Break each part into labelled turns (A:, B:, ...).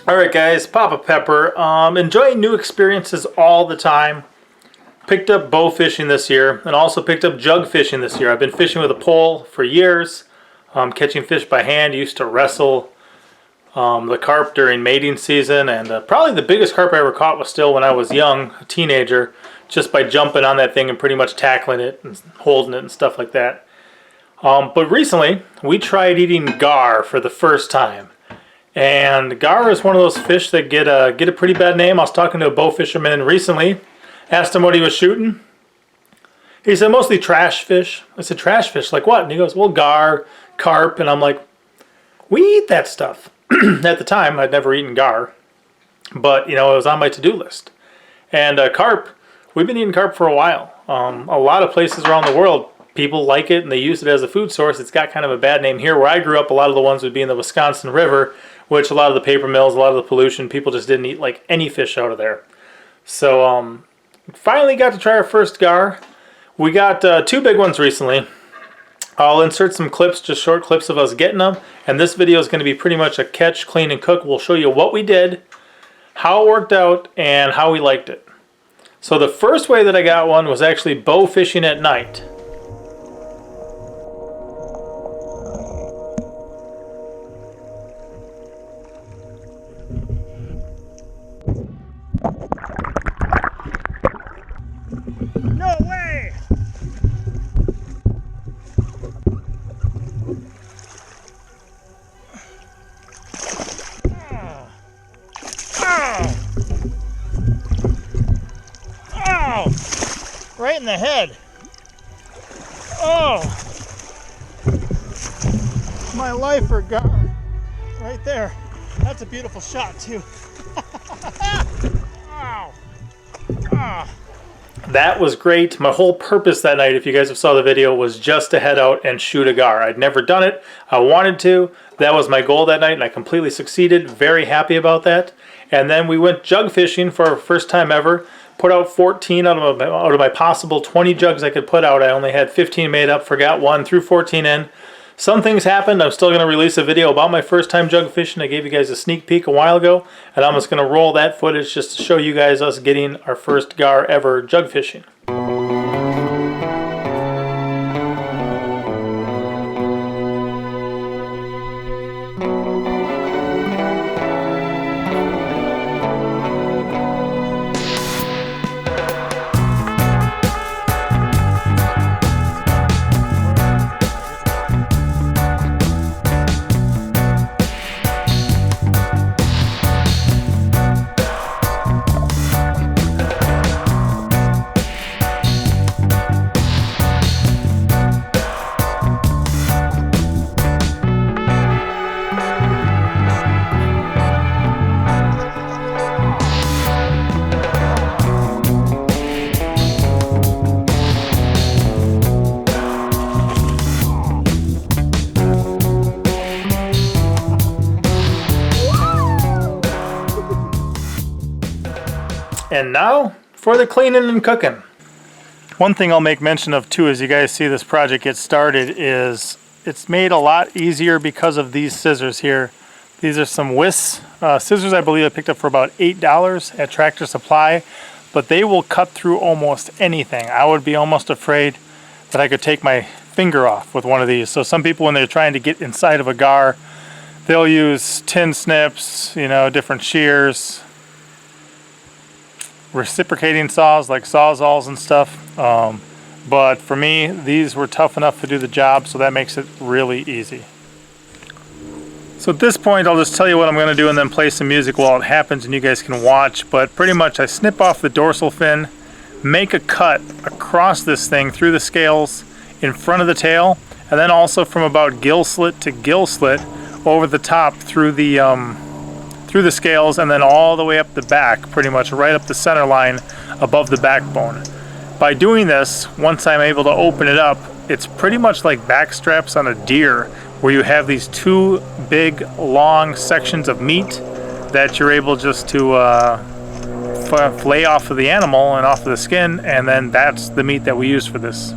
A: Alright guys, Papa Pepper. Enjoying new experiences all the time. Picked up bow fishing this year and also picked up jug fishing this year. I've been fishing with a pole for years, catching fish by hand. Used to wrestle the carp during mating season, and probably the biggest carp I ever caught was still when I was young, a teenager, just by jumping on that thing and pretty much tackling it and holding it and stuff like that. But recently we tried eating gar for the first time. And gar is one of those fish that get a pretty bad name. I was talking to a bow fisherman recently, asked him what he was shooting. He said mostly trash fish. I said, trash fish, like what? And he goes, well, gar, carp. And I'm like, we eat that stuff. At the time, I'd never eaten gar, but you know, it was on my to-do list. And carp, we've been eating carp for a while. A lot of places around the world, people like it and they use it as a food source. It's got kind of a bad name here. Where I grew up, a lot of the ones would be in the Wisconsin River, which a lot of the paper mills, a lot of the pollution, people just didn't eat like any fish out of there. So finally got to try our first gar. We got two big ones recently. I'll insert some clips, just short clips of us getting them. And this video is going to be pretty much a catch, clean, and cook. We'll show you what we did, how it worked out, and how we liked it. So the first way that I got one was actually bow fishing at night.
B: No way! Oh! Right in the head. Oh! My life for gar. Right there. That's a beautiful shot too. Ow! Ah!
A: That was great. My whole purpose that night, if you guys have saw the video, was just to head out and shoot a gar. I'd never done it. I wanted to. That was my goal that night, and I completely succeeded. Very happy about that. And then we went jug fishing for our first time ever. Put out 14 out of my possible 20 jugs I could put out. I only had 15 made up, forgot one, threw 14 in. Some things happened. I'm still going to release a video about my first time jug fishing. I gave you guys a sneak peek a while ago, and I'm just going to roll that footage just to show you guys us getting our first gar ever jug fishing. And now for the cleaning and cooking. One thing I'll make mention of too, as you guys see this project get started, is it's made a lot easier because of these scissors here. These are some Wiss scissors. I believe I picked up for about $8 at Tractor Supply, but they will cut through almost anything. I would be almost afraid that I could take my finger off with one of these. So some people, when they're trying to get inside of a gar, they'll use tin snips, you know, different shears, reciprocating saws like Sawzalls and stuff. But for me, these were tough enough to do the job, so that makes it really easy. So at this point, I'll just tell you what I'm going to do and then play some music while it happens and you guys can watch. But pretty much I snip off the dorsal fin, make a cut across this thing through the scales in front of the tail, and then also from about gill slit to gill slit over the top through the scales, and then all the way up the back, pretty much right up the center line above the backbone. By doing this, once I'm able to open it up, it's pretty much like back straps on a deer, where you have these two big long sections of meat that you're able just to fillet off of the animal and off of the skin, and then that's the meat that we use for this.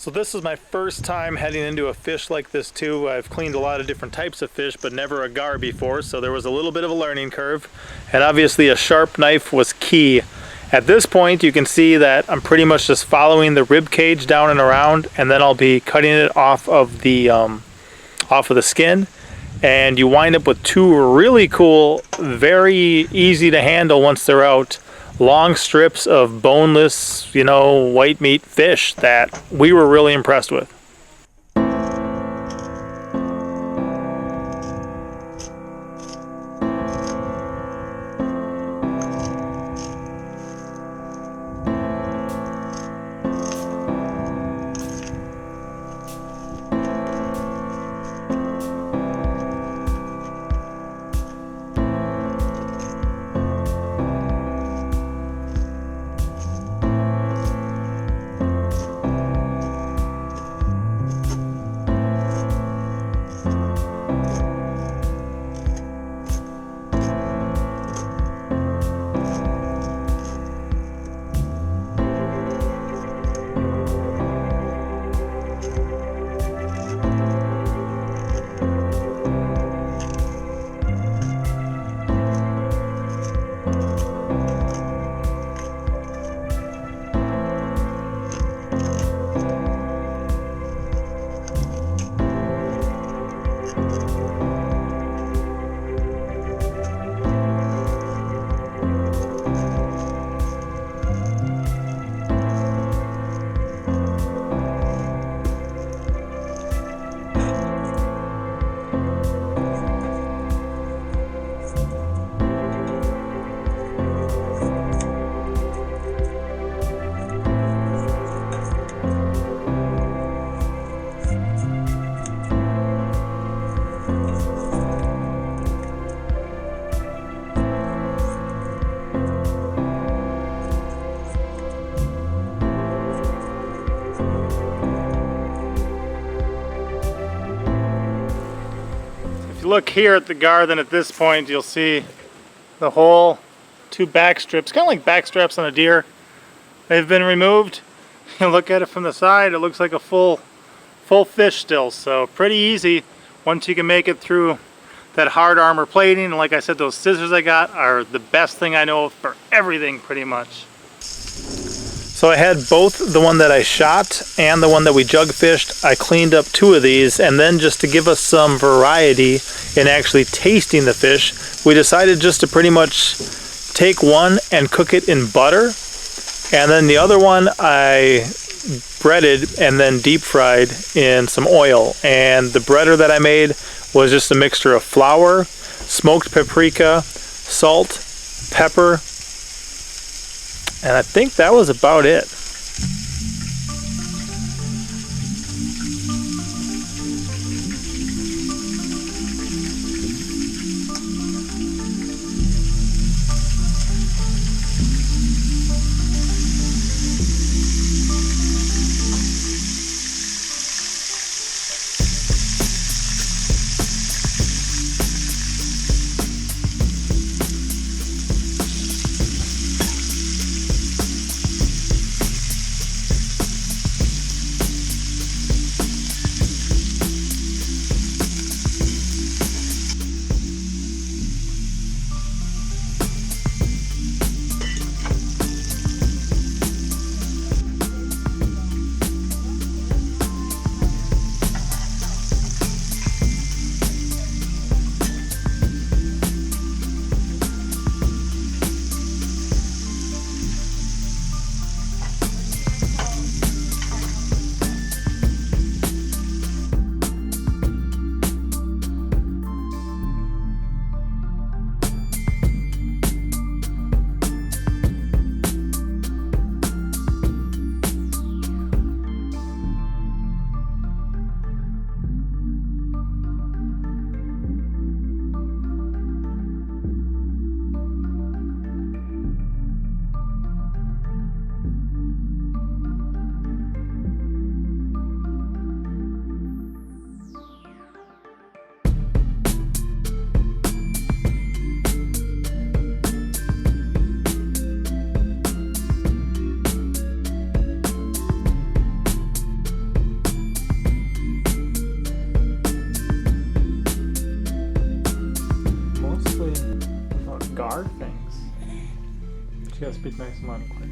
A: So this is my first time heading into a fish like this too. I've cleaned a lot of different types of fish, but never a gar before, so there was a little bit of a learning curve. And obviously a sharp knife was key. At this point you can see that I'm pretty much just following the rib cage down and around, and then I'll be cutting it off of the skin. And you wind up with two really cool, very easy to handle once they're out, long strips of boneless, white meat fish that we were really impressed with. Look here at the gar, then at this point you'll see the whole two back strips, kind of like back straps on a deer. They've been removed. You look at it from the side, it looks like a full fish still, so pretty easy once you can make it through that hard armor plating. And like I said, those scissors I got are the best thing I know of for everything pretty much. So I had both the one that I shot and the one that we jug fished. I cleaned up two of these, and then just to give us some variety in actually tasting the fish, we decided just to pretty much take one and cook it in butter, and then the other one I breaded and then deep fried in some oil. And the breader that I made was just a mixture of flour, smoked paprika, salt, pepper, and I think that was about it. gar things? You gotta speak nice and loud and clear.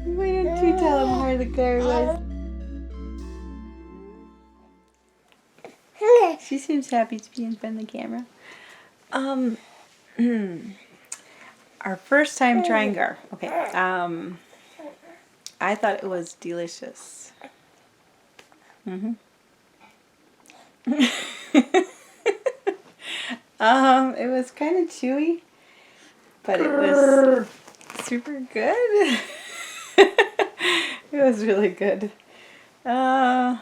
C: Why don't you tell him where the gar was? She seems happy to be in front of the camera. Our first time trying gar. Okay. I thought it was delicious. It was kind of chewy, but it was super good. It was really good. I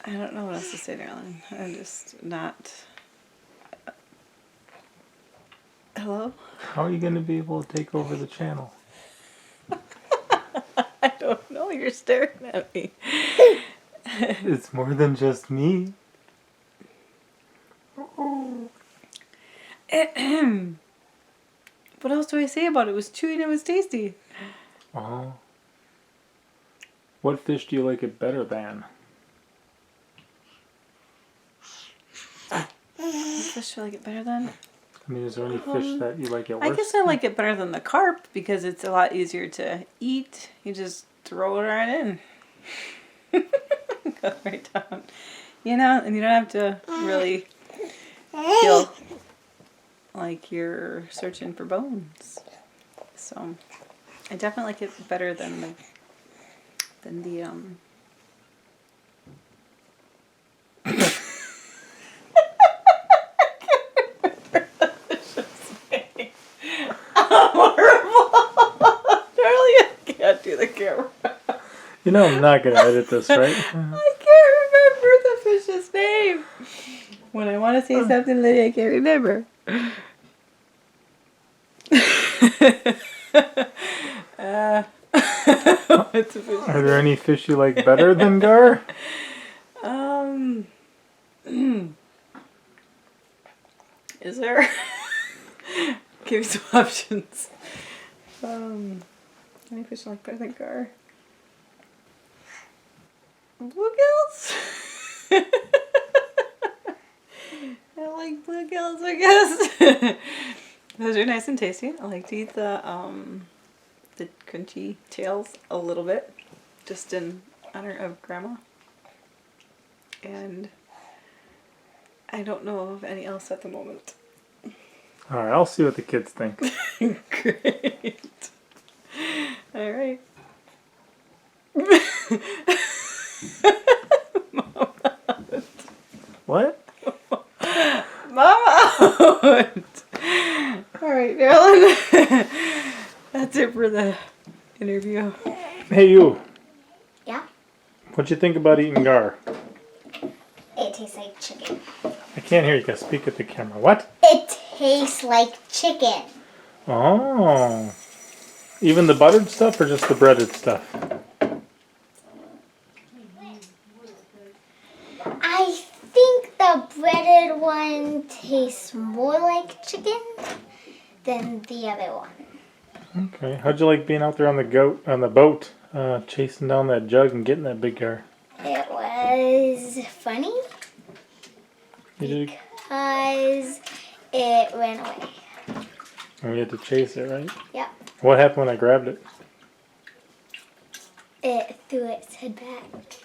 C: don't know what else to say, darling. I'm just not. Hello?
A: How are you going to be able to take over the channel?
C: I don't know. You're staring at me.
A: It's more than just me.
C: What else do I say about it? It was chewy and it was tasty.
A: Oh. What fish do you like it better than?
C: What fish do I like it better than?
A: I mean, is there any fish that you like it worse?
C: I guess I like it better than the carp because it's a lot easier to eat. You just throw it right in. Go right down. You know, and you don't have to really feel like you're searching for bones. So, I definitely like it better than the do the camera.
A: You know I'm not going to edit this, right?
C: I can't remember the fish's name. When I want to say something, Lydia, I can't remember. What's a fish?
A: Are there any fish you like better than gar?
C: Is there? Give me some options. Any fish I like better than gar? Bluegills? I like bluegills, I guess. Those are nice and tasty. I like to eat the crunchy tails a little bit, just in honor of Grandma. And I don't know of any else at the moment.
A: Alright, I'll see what the kids think.
C: Great. Alright.
A: What?
C: Mama! Alright, Marilyn. That's it for the interview.
A: Hey, you.
D: Yeah?
A: What'd you think about eating gar?
D: It tastes like chicken.
A: I can't hear you. Gotta speak at the camera. What?
D: It tastes like chicken.
A: Oh. Even the buttered stuff or just the breaded stuff?
D: I think the breaded one tastes more like chicken than the other one.
A: Okay. How'd you like being out there on the boat, chasing down that jug and getting that big gar?
D: It was funny
A: You did,
D: because it ran away.
A: and we had to chase it, right?
D: Yep.
A: What happened when I grabbed it?
D: It threw its head back.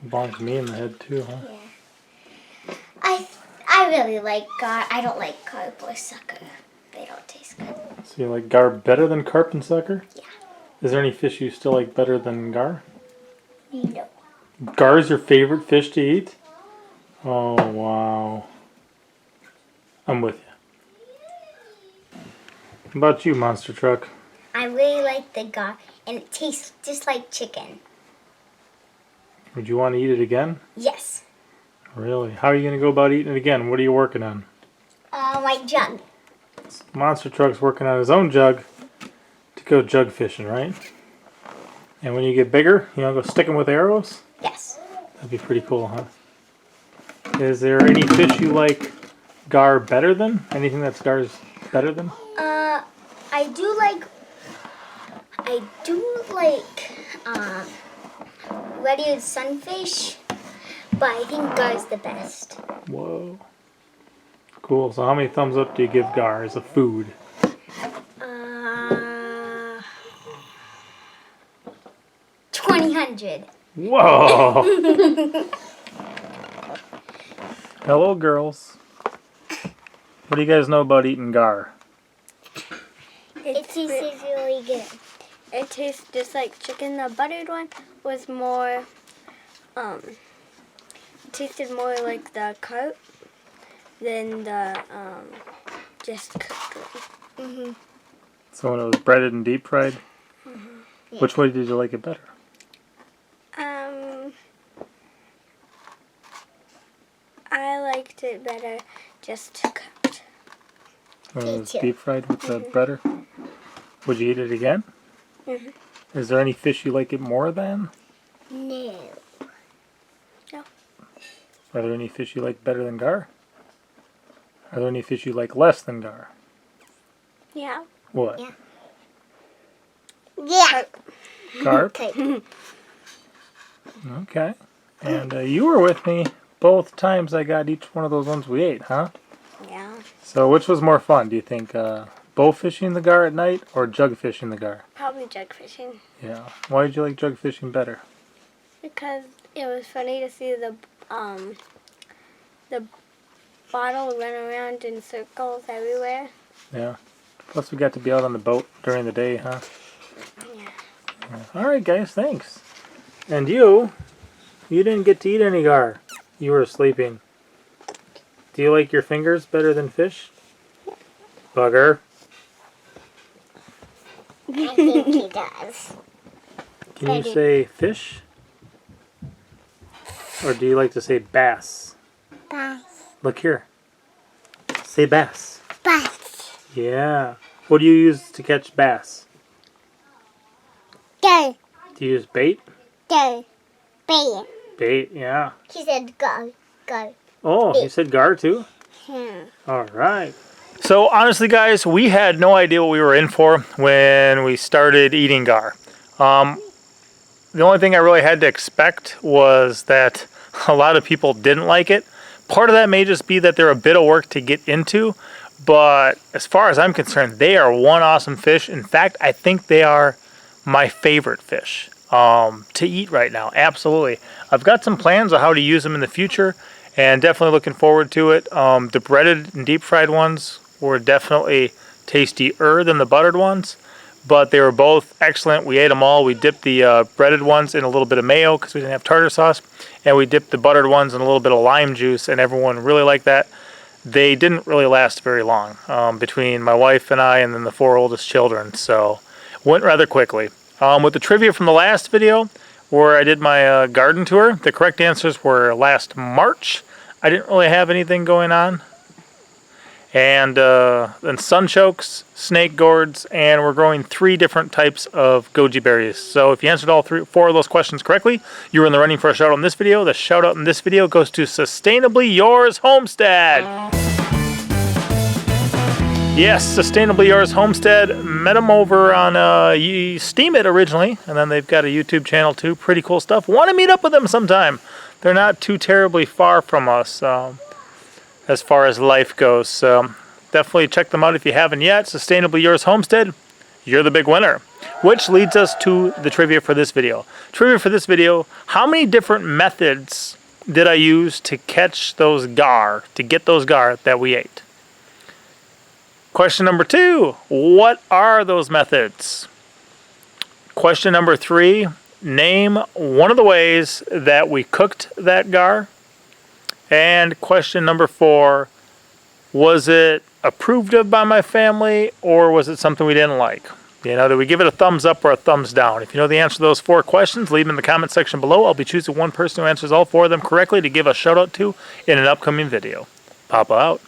A: Bonked me in the head too, huh?
D: Yeah. I really like gar. I don't like carp or sucker. They don't taste good.
A: So you like gar better than carp and sucker?
D: Yeah.
A: Is there any fish you still like better than gar?
D: No.
A: Gar is your favorite fish to eat? Oh, wow. I'm with you. How about you, Monster Truck?
D: I really like the gar, and it tastes just like chicken.
A: Would you want to eat it again?
D: Yes.
A: Really? How are you going to go about eating it again? What are you working on?
D: My jug.
A: Monster Truck's working on his own jug to go jug fishing, right? And when you get bigger, you want to go stick them with arrows?
D: Yes.
A: That'd be pretty cool, huh? Is there any fish you like gar better than? Anything that's gar's better than?
D: I do like I do like red-eared sunfish, but I think gar's the best.
A: Whoa. Cool. So how many thumbs up do you give gar as a food?
D: 20.
A: Whoa. Hello, girls. What do you guys know about eating gar?
D: It tastes really good.
E: It tastes just like chicken. The buttered one was more, tasted more like the carp than the just cooked one.
A: So when it was breaded and deep fried,
D: Yeah.
A: which way did you like it better?
E: I liked it better just cooked.
A: When it
D: Me
A: was
D: too.
A: deep fried with the breader? Would you eat it again? Is there any fish you like it more than?
D: No.
A: Are there any fish you like better than gar? Are there any fish you like less than gar?
E: Yeah.
A: What?
D: Yeah. Yeah.
A: Carp?
D: Okay.
A: Okay. And you were with me both times I got each one of those ones we ate, huh?
E: Yeah.
A: So which was more fun? Do you think bow fishing the gar at night or jug fishing the gar?
E: Probably jug fishing.
A: Yeah. Why did you like jug fishing better?
E: Because it was funny to see the bottle run around in circles everywhere.
A: Yeah. Plus we got to be out on the boat during the day, huh?
E: Yeah.
A: Alright guys, thanks. And you didn't get to eat any gar. You were sleeping. Do you like your fingers better than fish? Bugger.
D: I think he does.
A: Can you say fish? Or do you like to say bass?
D: Bass.
A: Look here. Say bass.
D: Bass.
A: Yeah. What do you use to catch bass?
D: Go.
A: Do you use bait?
D: Go. Bait.
A: Bait, yeah.
D: He said go. Go.
A: Oh, you said gar too?
D: Hmm.
A: Alright. So honestly guys, we had no idea what we were in for when we started eating gar. The only thing I really had to expect was that a lot of people didn't like it. Part of that may just be that they're a bit of work to get into, but as far as I'm concerned, they are one awesome fish. In fact, I think they are my favorite fish to eat right now. Absolutely. I've got some plans on how to use them in the future and definitely looking forward to it. The breaded and deep fried ones were definitely tastier than the buttered ones, but they were both excellent. We ate them all. We dipped the breaded ones in a little bit of mayo because we didn't have tartar sauce, and we dipped the buttered ones in a little bit of lime juice, and everyone really liked that. They didn't really last very long between my wife and I and then the 4 oldest children, so went rather quickly. With the trivia from the last video where I did my garden tour, the correct answers were last March. I didn't really have anything going on. And then sunchokes, snake gourds, and we're growing 3 different types of goji berries. So if you answered all 4 of those questions correctly, you were in the running for a shout out in this video. The shout out in this video goes to Sustainably Yours Homestead. Yes, Sustainably Yours Homestead. Met them over on Steam It originally, and then they've got a YouTube channel too. Pretty cool stuff. Want to meet up with them sometime. They're not too terribly far from us. As far as life goes. So definitely check them out if you haven't yet. Sustainably Yours Homestead, you're the big winner. Which leads us to the trivia for this video. Trivia for this video, how many different methods did I use to catch those gar, to get those gar that we ate? Question number 2, what are those methods? Question number 3, name one of the ways that we cooked that gar. And question number 4, was it approved of by my family or was it something we didn't like? You know, did we give it a thumbs up or a thumbs down? If you know the answer to those 4 questions, leave them in the comment section below. I'll be choosing one person who answers all 4 of them correctly to give a shout out to in an upcoming video. Papa out.